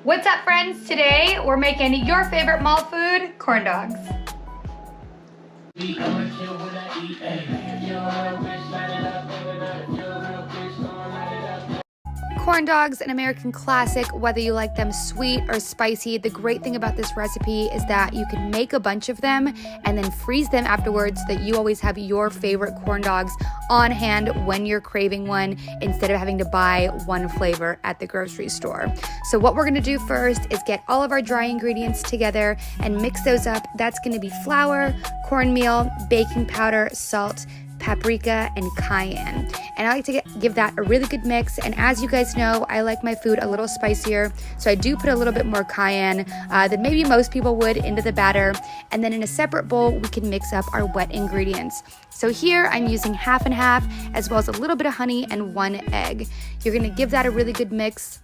What's up, friends? Today we're making your favorite mall food, corn dogs. Corn dogs, an American classic, whether you like them sweet or spicy. The great thing about this recipe is that you can make a bunch of them and then freeze them afterwards so that you always have your favorite corn dogs on hand when you're craving one instead of having to buy one flavor at the grocery store. So what we're gonna do first is get all of our dry ingredients together and mix those up. That's gonna be flour, cornmeal, baking powder, salt, paprika, and cayenne. And I like to give that a really good mix. And as you guys know, I like my food a little spicier, so I do put a little bit more cayenne than maybe most people would into the batter. And then in a separate bowl, we can mix up our wet ingredients. So here I'm using half and half, as well as a little bit of honey and 1 egg. You're gonna give that a really good mix.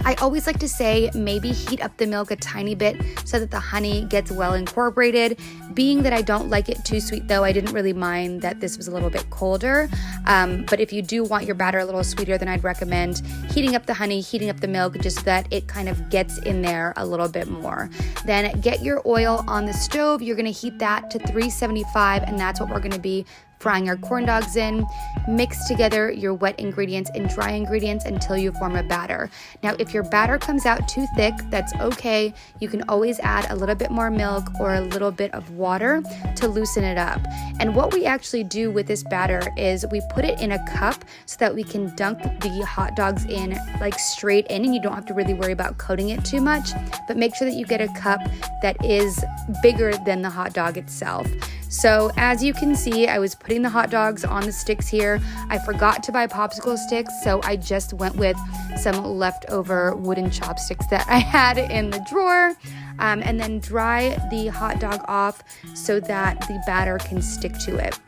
I always like to say maybe heat up the milk a tiny bit so that the honey gets well incorporated. Being that I don't like it too sweet though, I didn't really mind that this was a little bit colder. But if you do want your batter a little sweeter, then I'd recommend heating up the honey, heating up the milk, just so that it kind of gets in there a little bit more. Then get your oil on the stove. You're gonna heat that to 375, and that's what we're gonna be frying our corn dogs in. Mix together your wet ingredients and dry ingredients until you form a batter. Now, if your batter comes out too thick, that's okay. You can always add a little bit more milk or a little bit of water to loosen it up. And what we actually do with this batter is we put it in a cup so that we can dunk the hot dogs in like straight in, and you don't have to really worry about coating it too much. But make sure that you get a cup that is bigger than the hot dog itself. So as you can see, I was putting the hot dogs on the sticks here. I forgot to buy popsicle sticks, so I just went with some leftover wooden chopsticks that I had in the drawer. And then dry the hot dog off so that the batter can stick to it.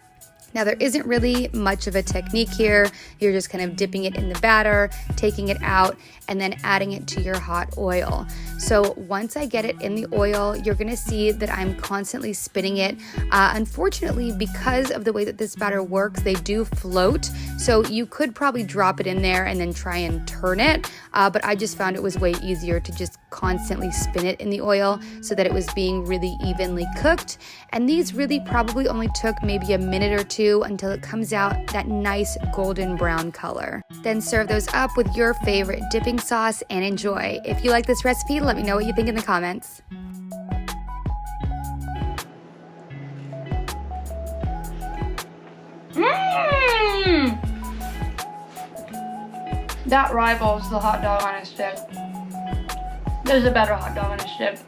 Now, there isn't really much of a technique here. You're just kind of dipping it in the batter, taking it out, and then adding it to your hot oil. So once I get it in the oil, you're gonna see that I'm constantly spinning it. Unfortunately, because of the way that this batter works, they do float. So you could probably drop it in there and then try and turn it. But I just found it was way easier to just constantly spin it in the oil so that it was being really evenly cooked. And these really probably only took maybe a minute or two until it comes out that nice golden brown color. Then serve those up with your favorite dipping sauce and enjoy. If you like this recipe, let me know what you think in the comments. That rivals the hot dog on a stick. There's a better hot dog on a stick.